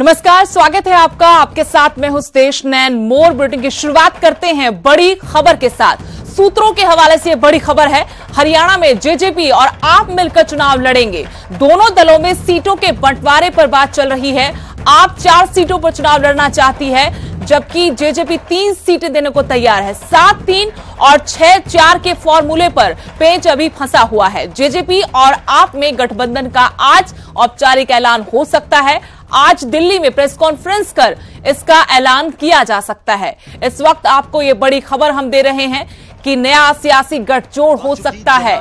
नमस्कार, स्वागत है आपका। आपके साथ मैं हूं स्टेश नैन। मोर बुलेटिन की शुरुआत करते हैं बड़ी खबर के साथ। सूत्रों के हवाले से बड़ी खबर है, हरियाणा में जेजेपी और आप मिलकर चुनाव लड़ेंगे। दोनों दलों में सीटों के बंटवारे पर बात चल रही है। आप 4 सीटों पर चुनाव लड़ना चाहती है, जबकि जेजेपी 3 सीटें देने को तैयार है। 7-3 और 6-4 के फॉर्मूले पर पेंच अभी फंसा हुआ है। जेजेपी और आप में गठबंधन का आज औपचारिक ऐलान हो सकता है। आज दिल्ली में प्रेस कॉन्फ्रेंस कर इसका ऐलान किया जा सकता है। इस वक्त आपको ये बड़ी खबर हम दे रहे हैं कि नया सियासी गठजोड़ हो सकता है।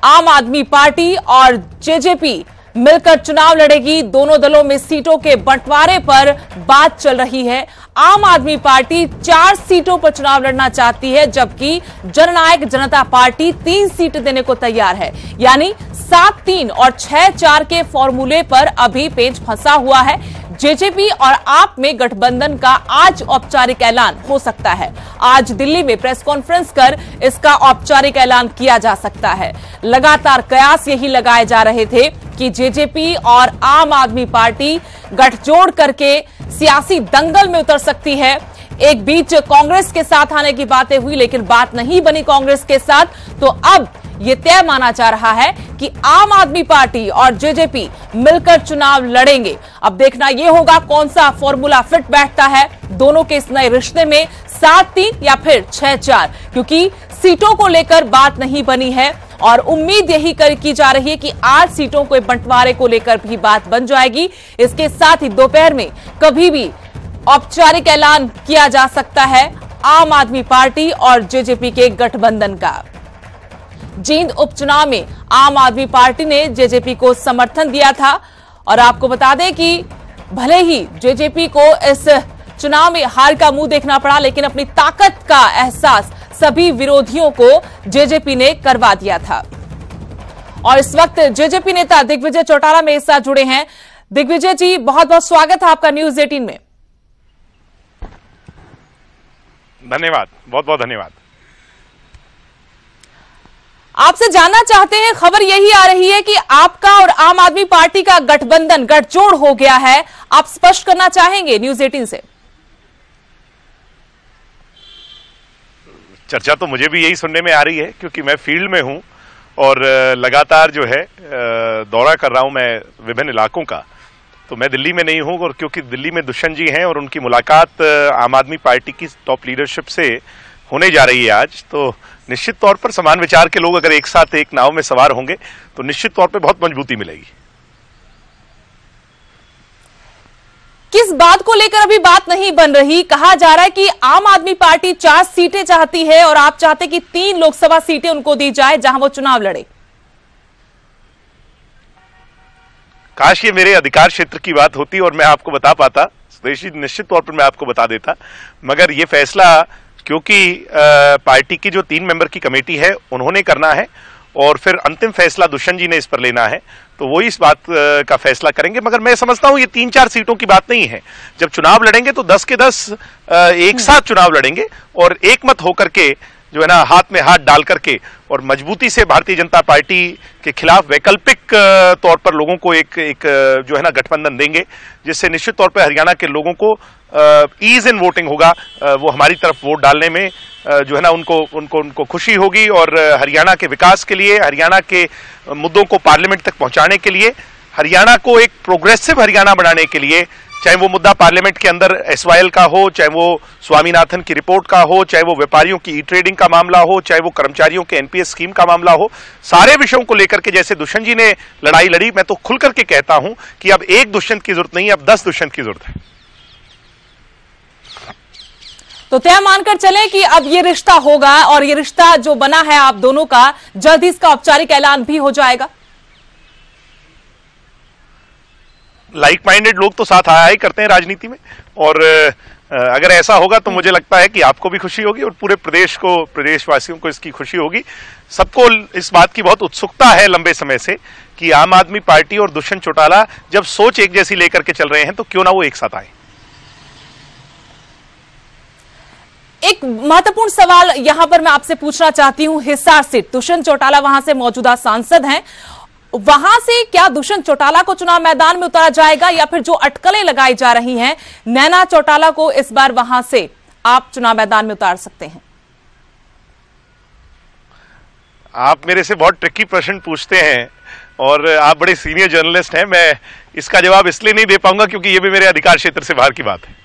आम आदमी पार्टी और जेजेपी मिलकर चुनाव लड़ेगी। दोनों दलों में सीटों के बंटवारे पर बात चल रही है। आम आदमी पार्टी 4 सीटों पर चुनाव लड़ना चाहती है, जबकि जननायक जनता पार्टी 3 सीटें देने को तैयार है। यानी 7-3 और 6-4 के फॉर्मूले पर अभी पेंच फंसा हुआ है। जेजेपी और आप में गठबंधन का आज औपचारिक ऐलान हो सकता है। आज दिल्ली में प्रेस कॉन्फ्रेंस कर इसका औपचारिक ऐलान किया जा सकता है। लगातार कयास यही लगाए जा रहे थे कि जेजेपी और आम आदमी पार्टी गठजोड़ करके सियासी दंगल में उतर सकती है। एक बीच कांग्रेस के साथ आने की बातें हुई, लेकिन बात नहीं बनी कांग्रेस के साथ। तो अब यह तय माना जा रहा है कि आम आदमी पार्टी और जेजेपी मिलकर चुनाव लड़ेंगे। अब देखना यह होगा कौन सा फॉर्मूला फिट बैठता है दोनों के इस नए रिश्ते में, 7-3 या फिर 6-4, क्योंकि सीटों को लेकर बात नहीं बनी है और उम्मीद यही की जा रही है कि आज सीटों के बंटवारे को लेकर भी बात बन जाएगी। इसके साथ ही दोपहर में कभी भी औपचारिक ऐलान किया जा सकता है आम आदमी पार्टी और जेजेपी के गठबंधन का। जींद उपचुनाव में आम आदमी पार्टी ने जेजेपी को समर्थन दिया था और आपको बता दें कि भले ही जेजेपी को इस चुनाव में हार का मुंह देखना पड़ा, लेकिन अपनी ताकत का एहसास सभी विरोधियों को जेजेपी ने करवा दिया था। और इस वक्त जेजेपी नेता दिग्विजय चौटाला मेरे साथ जुड़े हैं। दिग्विजय जी, बहुत बहुत स्वागत है आपका न्यूज 18 में। धन्यवाद, बहुत बहुत धन्यवाद। आपसे जानना चाहते हैं, खबर यही आ रही है कि आपका और आम आदमी पार्टी का गठबंधन गठजोड़ हो गया है। आप स्पष्ट करना चाहेंगे न्यूज 18 से? चर्चा तो मुझे भी यही सुनने में आ रही है, क्योंकि मैं फील्ड में हूं और लगातार जो है दौरा कर रहा हूं मैं विभिन्न इलाकों का। तो मैं दिल्ली में नहीं हूं, और क्योंकि दिल्ली में दुष्यंत जी हैं और उनकी मुलाकात आम आदमी पार्टी की टॉप लीडरशिप से होने जा रही है आज, तो निश्चित तौर पर समान विचार के लोग अगर एक साथ एक नाव में सवार होंगे तो निश्चित तौर पर बहुत मजबूती मिलेगी। किस बात को लेकर अभी बात नहीं बन रही? कहा जा रहा है कि आम आदमी पार्टी 4 सीटें चाहती है और आप चाहते कि 3 लोकसभा सीटें उनको दी जाए जहां वो चुनाव लड़े। काश ये मेरे अधिकार क्षेत्र की बात होती और मैं आपको बता पाता। सुदेशी, निश्चित तौर पर मैं आपको बता देता, मगर ये फैसला क्योंकि पार्टी की जो 3 मेंबर की कमेटी है उन्होंने करना है और फिर अंतिम फैसला दुष्यंत जी ने इस पर लेना है, तो वो इस बात का फैसला करेंगे। मगर मैं समझता हूं ये 3-4 सीटों की बात नहीं है। जब चुनाव लड़ेंगे तो 10 के 10 एक साथ चुनाव लड़ेंगे और एक मत होकर के जो है ना, हाथ में हाथ डाल करके और मजबूती से भारतीय जनता पार्टी के खिलाफ वैकल्पिक तौर पर लोगों को एक जो है ना गठबंधन देंगे, जिससे निश्चित तौर पर हरियाणा के लोगों को ईज इन वोटिंग होगा। वो हमारी तरफ वोट डालने में जो है ना उनको खुशी होगी और हरियाणा के विकास के लिए, हरियाणा के मुद्दों को पार्लियामेंट तक पहुंचाने के लिए, हरियाणा को एक प्रोग्रेसिव हरियाणा बनाने के लिए, चाहे वो मुद्दा पार्लियामेंट के अंदर एसवाईएल का हो, चाहे वो स्वामीनाथन की रिपोर्ट का हो, चाहे वो व्यापारियों की ई ट्रेडिंग का मामला हो, चाहे वो कर्मचारियों के एनपीएस स्कीम का मामला हो, सारे विषयों को लेकर के जैसे दुष्यंत जी ने लड़ाई लड़ी, मैं तो खुल करके कहता हूं कि अब एक दुष्यंत की जरूरत नहीं, अब 10 दुष्यंत की जरूरत है। तो तय मानकर चलें कि अब ये रिश्ता होगा और ये रिश्ता जो बना है आप दोनों का, जल्द ही इसका औपचारिक ऐलान भी हो जाएगा। लाइक माइंडेड लोग तो साथ आया ही करते हैं राजनीति में, और अगर ऐसा होगा तो मुझे लगता है कि आपको भी खुशी होगी और पूरे प्रदेश को, प्रदेशवासियों को इसकी खुशी होगी। सबको इस बात की बहुत उत्सुकता है लंबे समय से कि आम आदमी पार्टी और दुष्यंत चौटाला जब सोच एक जैसी लेकर के चल रहे हैं तो क्यों ना वो एक साथ आए। एक महत्वपूर्ण सवाल यहां पर मैं आपसे पूछना चाहती हूं, हिसार सीट, दुष्यंत चौटाला वहां से मौजूदा सांसद हैं। वहां से क्या दुष्यंत चौटाला को चुनाव मैदान में उतारा जाएगा या फिर जो अटकलें लगाई जा रही हैं नैना चौटाला को इस बार वहां से आप चुनाव मैदान में उतार सकते हैं? आप मेरे से बहुत ट्रिकी प्रश्न पूछते हैं और आप बड़े सीनियर जर्नलिस्ट हैं। मैं इसका जवाब इसलिए नहीं दे पाऊंगा क्योंकि ये भी मेरे अधिकार क्षेत्र से बाहर की बात है।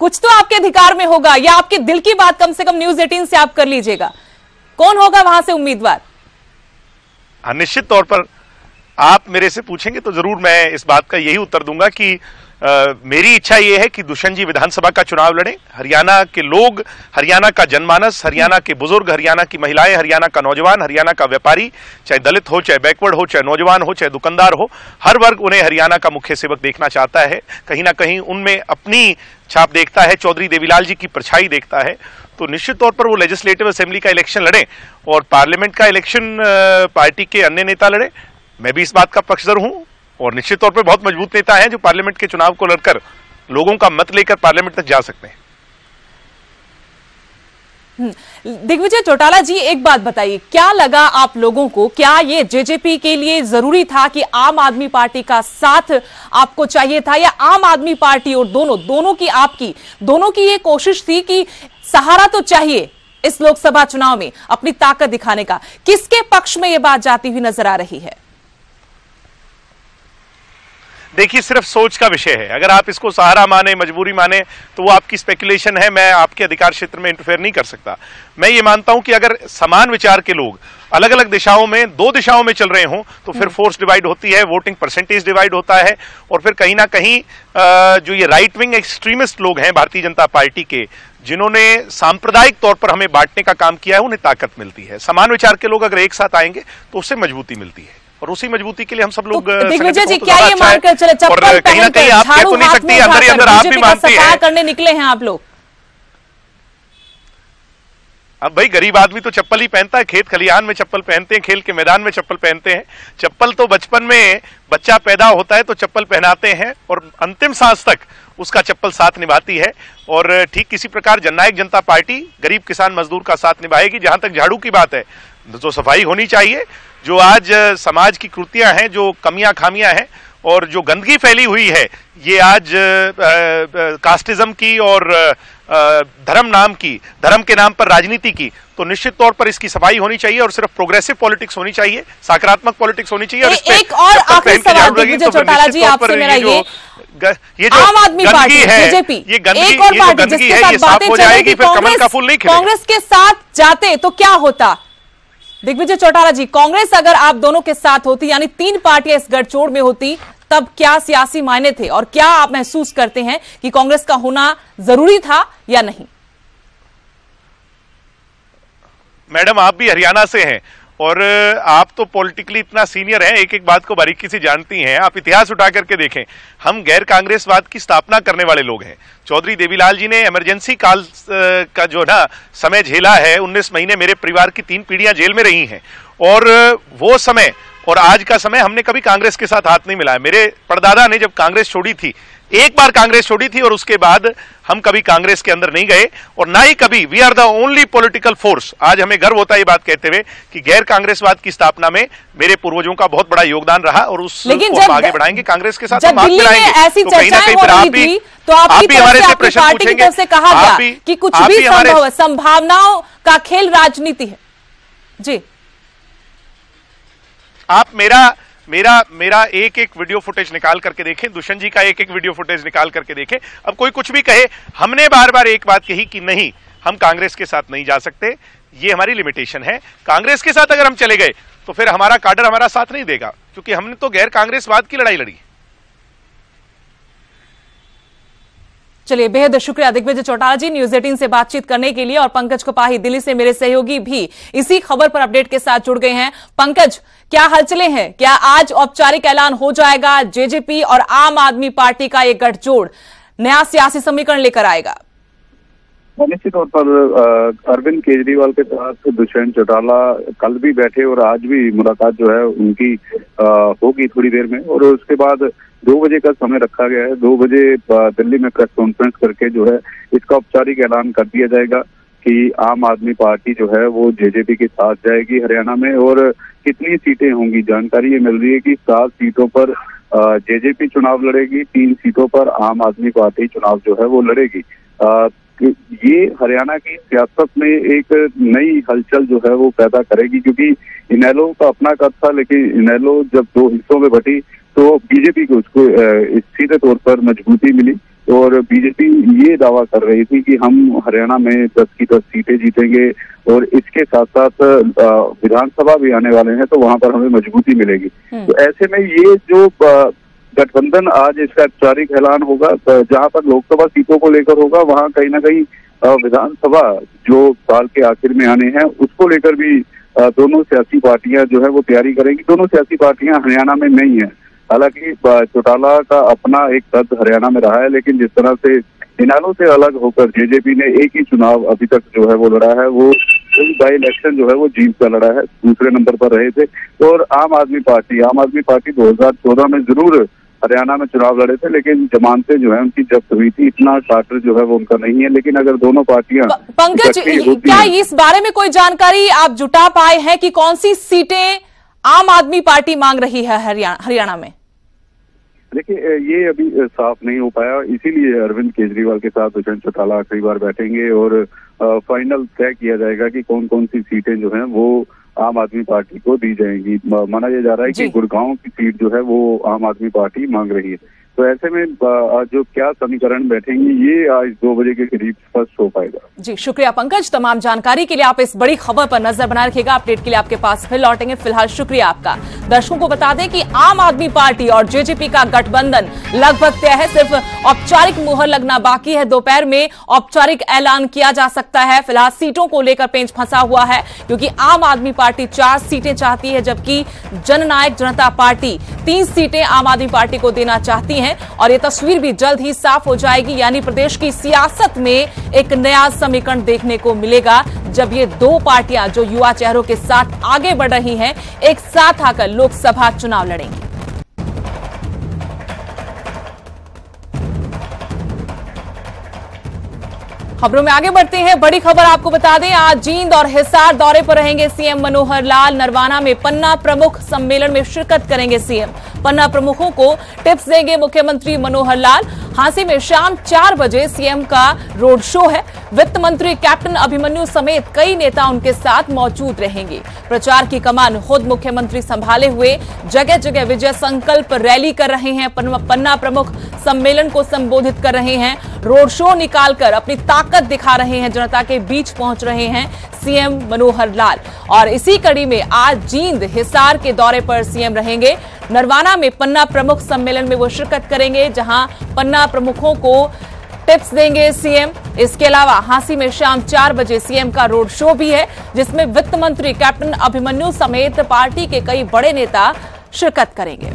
कुछ तो आपके अधिकार में होगा या आपके दिल की बात कम से कम न्यूज 18 से आप कर लीजिएगा। कौन होगा वहां से उम्मीदवार? हाँ, निश्चित तौर पर आप मेरे से पूछेंगे तो जरूर मैं इस बात का यही उत्तर दूंगा कि मेरी इच्छा यह है कि दुष्यंत जी विधानसभा का चुनाव लड़ें। हरियाणा के लोग, हरियाणा का जनमानस, हरियाणा के बुजुर्ग, हरियाणा की महिलाएं, हरियाणा का नौजवान, हरियाणा का व्यापारी, चाहे दलित हो, चाहे बैकवर्ड हो, चाहे नौजवान हो, चाहे दुकानदार हो, हर वर्ग उन्हें हरियाणा का मुख्य सेवक देखना चाहता है। कहीं ना कहीं उनमें अपनी छाप देखता है, चौधरी देवीलाल जी की परछाई देखता है। तो निश्चित तौर पर वो लेजिस्लेटिव असेंबली का इलेक्शन लड़े और पार्लियामेंट का इलेक्शन पार्टी के अन्य नेता लड़े। मैं भी इस बात का पक्षधर हूं और निश्चित तौर पर बहुत मजबूत नेता हैं जो पार्लियामेंट के चुनाव को लड़कर लोगों का मत लेकर पार्लियामेंट तक जा सकते हैं। दिग्विजय चौटाला जी, एक बात बताइए, क्या लगा आप लोगों को, क्या ये जेजेपी के लिए जरूरी था कि आम आदमी पार्टी का साथ आपको चाहिए था या आम आदमी पार्टी और दोनों की ये कोशिश थी कि सहारा तो चाहिए इस लोकसभा चुनाव में अपनी ताकत दिखाने का? किसके पक्ष में ये बात जाती हुई नजर आ रही है? देखिए, सिर्फ सोच का विषय है। अगर आप इसको सहारा माने, मजबूरी माने, तो वो आपकी स्पेकुलेशन है। मैं आपके अधिकार क्षेत्र में इंटरफेयर नहीं कर सकता। मैं ये मानता हूं कि अगर समान विचार के लोग अलग अलग दिशाओं में, दो दिशाओं में चल रहे हों तो फिर फोर्स डिवाइड होती है, वोटिंग परसेंटेज डिवाइड होता है और फिर कहीं ना कहीं जो ये राइट विंग एक्सट्रीमिस्ट लोग हैं भारतीय जनता पार्टी के, जिन्होंने सांप्रदायिक तौर पर हमें बांटने का काम किया है, उन्हें ताकत मिलती है। समान विचार के लोग अगर एक साथ आएंगे तो उससे मजबूती मिलती है और उसी मजबूती के लिए हम सब लोग दिग्विजय जी, क्या ये मानकर चले चप्पल पहनकर आप कह तो नहीं सकती, अंदर ही अंदर आप भी मानती हैं करने निकले हैं आप लोग? अब भाई, गरीब आदमी तो चप्पल ही पहनता है, खेत खलिहान में चप्पल पहनते हैं, खेल के मैदान में चप्पल पहनते हैं। चप्पल तो बचपन में बच्चा पैदा होता है तो चप्पल पहनाते हैं और अंतिम सांस तक उसका चप्पल साथ निभाती है। और ठीक किसी प्रकार जननायक जनता पार्टी गरीब किसान मजदूर का साथ निभाएगी। जहां तक झाड़ू की बात है, तो सफाई होनी चाहिए। जो आज समाज की कृतियां हैं, जो कमियां खामियां हैं और जो गंदगी फैली हुई है, ये आज कास्टिज्म की और धर्म के नाम पर राजनीति की, तो निश्चित तौर पर इसकी सफाई होनी चाहिए और सिर्फ प्रोग्रेसिव पॉलिटिक्स होनी चाहिए, सकारात्मक पॉलिटिक्स होनी चाहिए। और एक और आखिरी सवाल दिग्विजय चौटाला जी आपसे मेरा, ये जो आम आदमी पार्टी जेजेपी, एक और पार्टी जिसके साथ बातें चल रही थी, कांग्रेस के साथ जाते तो क्या होता? दिग्विजय चौटाला जी, कांग्रेस अगर आप दोनों के साथ होती, यानी तीन पार्टियां इस गठजोड़ में होती, तब क्या सियासी मायने थे और क्या आप महसूस करते हैं कि कांग्रेस का होना जरूरी था या नहीं? मैडम, आप भी हरियाणा से हैं और आप तो पॉलिटिकली इतना सीनियर हैं, एक एक बात को बारीकी से जानती हैं। आप इतिहास उठा करके देखें, हम गैर कांग्रेसवाद की स्थापना करने वाले लोग हैं। चौधरी देवीलाल जी ने इमरजेंसी काल का जो ना समय झेला है, 19 महीने मेरे परिवार की 3 पीढ़ियां जेल में रही हैं और वो समय और आज का समय हमने कभी कांग्रेस के साथ हाथ नहीं मिलाया। मेरे परदादा ने जब कांग्रेस छोड़ी थी, एक बार कांग्रेस छोड़ी थी और उसके बाद हम कभी कांग्रेस के अंदर नहीं गए और ना ही कभी we are the only political force. आज हमें गर्व होता है ये बात कहते हुए कि गैर कांग्रेसवाद की स्थापना में मेरे पूर्वजों का बहुत बड़ा योगदान रहा और उसको हम आगे बढ़ाएंगे। कांग्रेस के साथ हम हाथ मिलाएंगे। ऐसी चर्चाएं हो रही थी तो आपकी हमारे से प्रश्न पार्टी की तरफ से कहा गया कि कुछ भी संभव है, संभावनाओं का खेल राजनीति है। जी, आप मेरा एक एक वीडियो फुटेज निकाल करके देखें, दुष्यंत जी का एक एक वीडियो फुटेज निकाल करके देखें। अब कोई कुछ भी कहे, हमने बार बार एक बात कही कि नहीं, हम कांग्रेस के साथ नहीं जा सकते, ये हमारी लिमिटेशन है। कांग्रेस के साथ अगर हम चले गए तो फिर हमारा काडर हमारा साथ नहीं देगा, क्योंकि हमने तो गैर कांग्रेसवाद की लड़ाई लड़ी। चलिए, बेहद शुक्रिया दिग्विजय चौटाला जी न्यूज 18 से बातचीत करने के लिए। और पंकज कपाही दिल्ली से मेरे सहयोगी भी इसी खबर पर अपडेट के साथ जुड़ गए हैं। पंकज, क्या हलचलें हैं? क्या आज औपचारिक ऐलान हो जाएगा? जेजेपी और आम आदमी पार्टी का एक गठजोड़ नया सियासी समीकरण लेकर आएगा? निश्चित तौर पर अरविंद केजरीवाल के साथ दुष्यंत चौटाला कल भी बैठे और आज भी मुलाकात जो है उनकी होगी थोड़ी देर में। और उसके बाद 2 बजे का समय रखा गया है। 2 बजे दिल्ली में प्रेस कॉन्फ्रेंस करके जो है इसका औपचारिक ऐलान कर दिया जाएगा कि आम आदमी पार्टी जो है वो जेजेपी के साथ जाएगी हरियाणा में। और कितनी सीटें होंगी, जानकारी ये मिल रही है कि 7 सीटों पर जेजेपी चुनाव लड़ेगी, 3 सीटों पर आम आदमी पार्टी चुनाव जो है वो लड़ेगी। ये हरियाणा की सियासत में एक नई हलचल जो है वो पैदा करेगी, क्योंकि इनेलो का अपना कद था, लेकिन इनेलो जब 2 हिस्सों में बटी तो बीजेपी को उसको सीधे तौर पर मजबूती मिली और बीजेपी ये दावा कर रही थी कि हम हरियाणा में 10 की 10 सीटें जीतेंगे और इसके साथ साथ विधानसभा भी आने वाले हैं तो वहां पर हमें मजबूती मिलेगी। तो ऐसे में ये जो गठबंधन आज इसका औपचारिक ऐलान होगा, जहां पर लोकसभा सीटों को लेकर होगा, वहां कहीं ना कहीं विधानसभा जो साल के आखिर में आने हैं उसको लेकर भी दोनों सियासी पार्टियां जो है वो तैयारी करेंगी। दोनों सियासी पार्टियां हरियाणा में नहीं है, हालांकि चौटाला का अपना एक कद हरियाणा में रहा है, लेकिन जिस तरह से इनेलो से अलग होकर जेजेपी ने एक ही चुनाव अभी तक जो है वो लड़ा है, वो बाई इलेक्शन जो है वो जीत कर लड़ा है, दूसरे नंबर पर रहे थे। और आम आदमी पार्टी 2014 में जरूर हरियाणा में चुनाव लड़े थे, लेकिन जमानतें जो है उनकी जब्त हुई थी, इतना चार्टर जो है वो उनका नहीं है। लेकिन अगर दोनों पार्टियां पंकज, क्या इस बारे में कोई जानकारी आप जुटा पाए हैं कि कौन सी सीटें आम आदमी पार्टी मांग रही है हरियाणा में? देखिए, ये अभी साफ नहीं हो पाया, इसीलिए अरविंद केजरीवाल के साथ दुष्यंत चौटाला आखिरी बार बैठेंगे और फाइनल तय किया जाएगा कि कौन कौन सी सीटें जो हैं वो आम आदमी पार्टी को दी जाएंगी। माना यह जा रहा है कि गुड़गांव की सीट जो है वो आम आदमी पार्टी मांग रही है। तो ऐसे में जो क्या समीकरण बैठेंगे ये आज 2 बजे के करीब स्पष्ट हो पाएगा। जी, शुक्रिया पंकज, तमाम जानकारी के लिए। आप इस बड़ी खबर पर नजर बनाए रखिएगा, अपडेट के लिए आपके पास फिर लौटेंगे। फिलहाल शुक्रिया आपका। दर्शकों को बता दें कि आम आदमी पार्टी और जेजेपी का गठबंधन लगभग तय है, सिर्फ औपचारिक मुहर लगना बाकी है। दोपहर में औपचारिक ऐलान किया जा सकता है। फिलहाल सीटों को लेकर पेंच फंसा हुआ है, क्योंकि आम आदमी पार्टी 4 सीटें चाहती है, जबकि जननायक जनता पार्टी 3 सीटें आम आदमी पार्टी को देना चाहती है। और ये तस्वीर भी जल्द ही साफ हो जाएगी, यानी प्रदेश की सियासत में एक नया समीकरण देखने को मिलेगा, जब ये 2 पार्टियां जो युवा चेहरों के साथ आगे बढ़ रही हैं, एक साथ आकर लोकसभा चुनाव लड़ेंगी। खबरों में आगे बढ़ते हैं। बड़ी खबर आपको बता दें, आज जींद और हिसार दौरे पर रहेंगे सीएम मनोहर लाल। नरवाना में पन्ना प्रमुख सम्मेलन में शिरकत करेंगे सीएम। पन्ना प्रमुखों को टिप्स देंगे मुख्यमंत्री मनोहर लाल। हांसी में शाम 4 बजे सीएम का रोड शो है। वित्त मंत्री कैप्टन अभिमन्यु समेत कई नेता उनके साथ मौजूद रहेंगे। प्रचार की कमान खुद मुख्यमंत्री संभाले हुए जगह जगह विजय संकल्प रैली कर रहे हैं। पन्ना प्रमुख सम्मेलन को संबोधित कर रहे हैं, रोड शो निकालकर अपनी ताकत दिखा रहे हैं, जनता के बीच पहुंच रहे हैं सीएम मनोहर लाल। और इसी कड़ी में आज जींद हिसार के दौरे पर सीएम रहेंगे। नरवाना में पन्ना प्रमुख सम्मेलन में वो शिरकत करेंगे, जहां पन्ना प्रमुखों को टिप्स देंगे सीएम। इसके अलावा हांसी में शाम 4 बजे सीएम का रोड शो भी है, जिसमें वित्त मंत्री कैप्टन अभिमन्यु समेत पार्टी के कई बड़े नेता शिरकत करेंगे।